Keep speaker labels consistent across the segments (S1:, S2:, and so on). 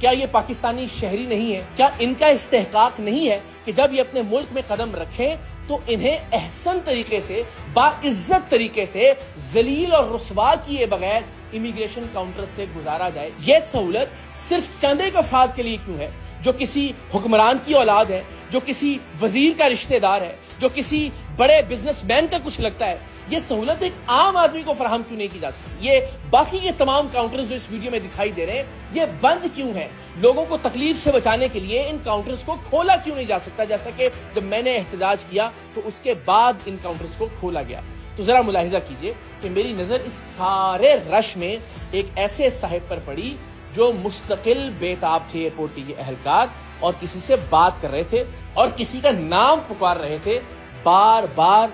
S1: کیا یہ پاکستانی شہری نہیں ہے؟ کیا ان کا استحقاق نہیں ہے کہ جب یہ اپنے ملک میں قدم رکھیں تو انہیں احسن طریقے سے، باعزت طریقے سے، ذلیل اور رسوا کیے بغیر امیگریشن کاؤنٹر سے گزارا جائے؟ یہ سہولت صرف چند ایک افراد کے لیے کیوں ہے جو کسی حکمران کی اولاد ہے، جو کسی وزیر کا رشتہ دار ہے، جو کسی بڑے بزنس مین کا کچھ لگتا ہے؟ یہ سہولت ایک عام آدمی کو فراہم کیوں نہیں کی جا سکتی؟ یہ باقی کے تمام کاؤنٹرز جو اس ویڈیو میں دکھائی دے رہے ہیں یہ بند کیوں ہیں؟ لوگوں کو تکلیف سے بچانے کے لیے ان کاؤنٹرز کو کھولا کیوں نہیں جا سکتا؟ جیسا کہ جب میں نے احتجاج کیا تو اس کے بعد ان کاؤنٹرز کو کھولا گیا۔ تو ذرا ملاحظہ کیجئے کہ میری نظر اس سارے رش میں ایک ایسے صاحب پر پڑی جو مستقل بیتاب تھے ایئرپورٹ کے اہلکار، اور کسی سے بات کر رہے تھے اور کسی کا نام پکار رہے تھے بار بار،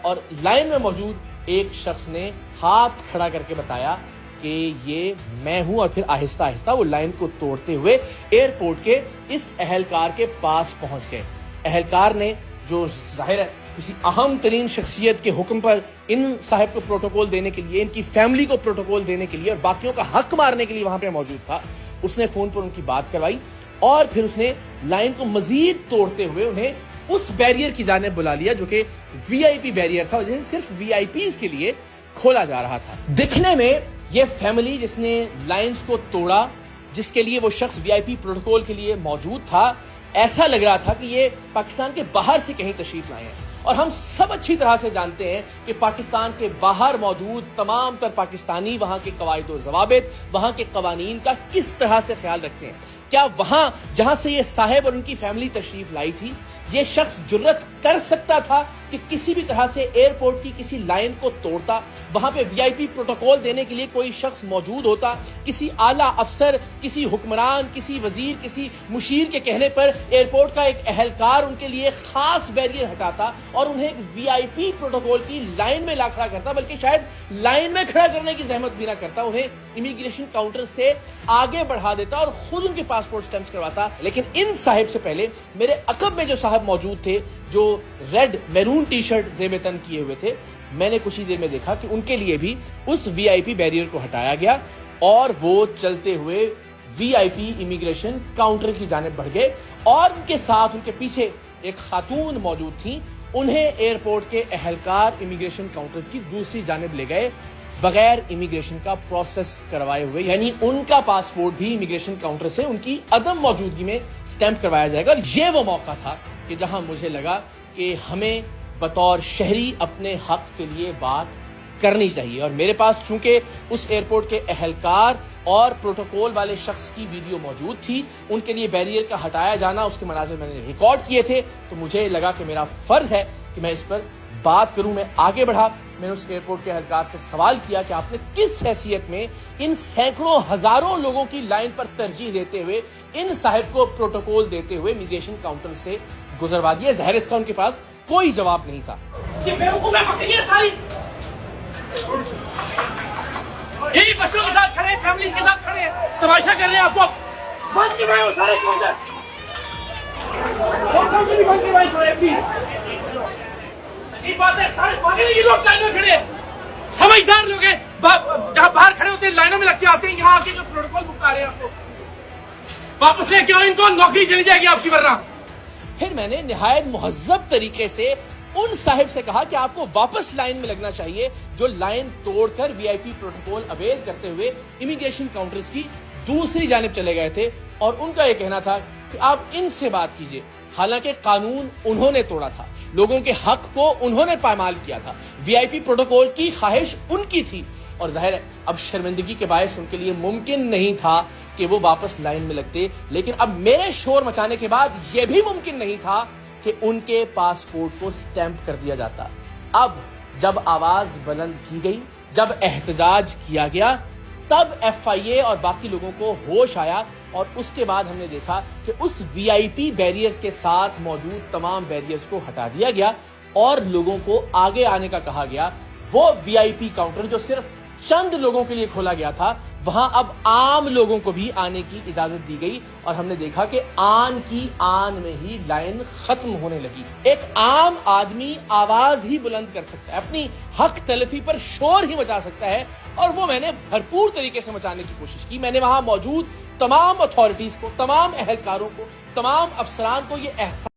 S1: اور لائن میں موجود ایک شخص نے ہاتھ کھڑا کر کے بتایا کہ یہ میں ہوں، اور پھر آہستہ آہستہ وہ لائن کو توڑتے ہوئے ایئرپورٹ کے اس اہلکار کے پاس پہنچ گئے۔ اہلکار نے، جو ظاہر ہے کسی اہم ترین شخصیت کے حکم پر ان صاحب کو پروٹوکول دینے کے لیے، ان کی فیملی کو پروٹوکول دینے کے لیے اور باقیوں کا حق مارنے کے لیے وہاں پہ موجود تھا، اس نے فون پر ان کی بات کروائی اور پھر اس نے لائن کو مزید توڑتے ہوئے انہیں اس بیریئر کی جانب بلا لیا جو کہ وی آئی پی بیریئر تھا، جسے صرف وی آئی پیز کے لیے کھولا جا رہا تھا۔ دکھنے میں یہ فیملی جس نے لائنز کو توڑا، جس کے لیے وہ شخص وی آئی پی پروٹوکول کے لیے موجود تھا، ایسا لگ رہا تھا کہ یہ پاکستان کے باہر سے کہیں تشریف لائے ہیں، اور ہم سب اچھی طرح سے جانتے ہیں کہ پاکستان کے باہر موجود تمام تر پاکستانی وہاں کے قواعد و ضوابط، وہاں کے قوانین کا کس طرح سے خیال رکھتے ہیں۔ کیا وہاں جہاں سے یہ صاحب اور ان کی فیملی تشریف لائی تھی، یہ شخص جرت کر سکتا تھا کہ کسی بھی طرح سے ایئرپورٹ کی کسی لائن کو توڑتا؟ وہاں پہ وی آئی پی پروٹوکول دینے کے لیے کوئی شخص موجود ہوتا؟ کسی اعلیٰ افسر، کسی حکمران، کسی وزیر، کسی مشیر کے کہنے پر ایئرپورٹ کا ایک اہلکار ان کے لیے خاص بیریئر ہٹاتا اور انہیں ایک وی آئی پی پروٹوکول کی لائن میں لا کھڑا کرتا، بلکہ شاید لائن میں کھڑا کرنے کی زحمت بھی نہ کرتا، انہیں امیگریشن کاؤنٹر سے آگے بڑھا دیتا اور خود ان کے پاسپورٹ سٹیمپس کرواتا؟ لیکن ان صاحب سے پہلے میرے عقب میں جو صاحب موجود تھے، جو ریڈ میرون ٹی شرٹ زیب تن کیے ہوئے تھے، میں نے کچھ ہی دیر میں دیکھا کہ ان کے لیے بھی اس وی آئی پی بیریئر کو ہٹایا گیا اور وہ چلتے ہوئے وی آئی پی امیگریشن کاؤنٹر کی جانب بڑھ گئے، اور ان کے ساتھ ان کے پیچھے ایک خاتون موجود تھیں، انہیں ایئرپورٹ کے اہلکار امیگریشن کاؤنٹرز کی دوسری جانب لے گئے بغیر امیگریشن کا پروسیس کروائے ہوئے، یعنی ان کا پاسپورٹ بھی امیگریشن کاؤنٹر سے ان کی عدم موجودگی میں سٹیمپ کروایا جائے گا۔ یہ وہ موقع تھا کہ جہاں مجھے لگا کہ ہمیں بطور شہری اپنے حق کے لیے بات کرنی چاہیے، اور میرے پاس چونکہ اس ایئرپورٹ کے اہلکار اور پروٹوکول والے شخص کی ویڈیو موجود تھی، ان کے لیے بیریئر کا ہٹایا جانا، اس کے مناظر میں نے ریکارڈ کیے تھے، تو مجھے لگا کہ میرا فرض ہے کہ میں اس پر بات کروں۔ میں آگے بڑھا، میں نے اس ایئرپورٹ کے اہلکار سے سوال کیا کہ آپ نے کس حیثیت میں ان سینکڑوں ہزاروں لوگوں کی لائن پر ترجیح دیتے ہوئے ان صاحب کو پروٹوکول دیتے ہوئے امیگریشن کاؤنٹر سے گزروا دیا؟ ظاہر اس کا ان کے پاس کوئی جواب نہیں تھا۔
S2: یہ بیوقوفیں پکڑیے ساری، یہی بچوں کے ساتھ کھڑے، فیملی کے ساتھ کھڑے، تماشا کر رہے ہیں آپ کو بند کی بھائی، وہ سارے کاؤنٹر بند کی بھائی سارے عجیب بات ہے، سارے پاگل یہ لوگ لائن میں کھڑے، سمجھدار لوگ ہیں، جہاں باہر کھڑے ہوتے ہیں لائنوں میں لگ کے آتے ہیں، یہاں آ کے جو پروٹوکول بکا رہے ہیں آپ کو واپس لے کے آؤ، ان کو نوکری چلی جائے گی آپ کی ورنہ۔
S1: پھر میں نے نہایت مہذب طریقے سے ان صاحب سے کہا کہ آپ کو واپس لائن میں لگنا چاہیے جو لائن توڑ کر وی آئی پی پروٹوکول اویل کرتے ہوئے امیگریشن کاؤنٹرز کی دوسری جانب چلے گئے تھے، اور ان کا یہ کہنا تھا کہ آپ ان سے بات کیجئے، حالانکہ قانون انہوں نے توڑا تھا، لوگوں کے حق کو انہوں نے پامال کیا تھا، وی آئی پی پروٹوکول کی خواہش ان کی تھی، اور ظاہر ہے اب شرمندگی کے باعث ان کے لیے ممکن نہیں تھا کہ وہ واپس لائن میں لگتے، لیکن اب میرے شور مچانے کے بعد یہ بھی ممکن نہیں تھا کہ ان کے پاسپورٹ کو سٹیمپ کر دیا جاتا۔ اب جب آواز بلند کی گئی، جب احتجاج کیا گیا، تب ایف آئی اے اور باقی لوگوں کو ہوش آیا، اور اس کے بعد ہم نے دیکھا کہ اس وی آئی پی بیریئرز کے ساتھ موجود تمام بیریئرز کو ہٹا دیا گیا اور لوگوں کو آگے آنے کا کہا گیا۔ وہ وی آئی پی کاؤنٹر جو صرف چند لوگوں کے لیے کھولا گیا تھا، وہاں اب عام لوگوں کو بھی آنے کی اجازت دی گئی، اور ہم نے دیکھا کہ آن کی آن میں ہی لائن ختم ہونے لگی۔ ایک عام آدمی آواز ہی بلند کر سکتا ہے، اپنی حق تلفی پر شور ہی مچا سکتا ہے، اور وہ میں نے بھرپور طریقے سے مچانے کی کوشش کی۔ میں نے وہاں موجود تمام اتھارٹیز کو، تمام اہلکاروں کو، تمام افسران کو یہ احساس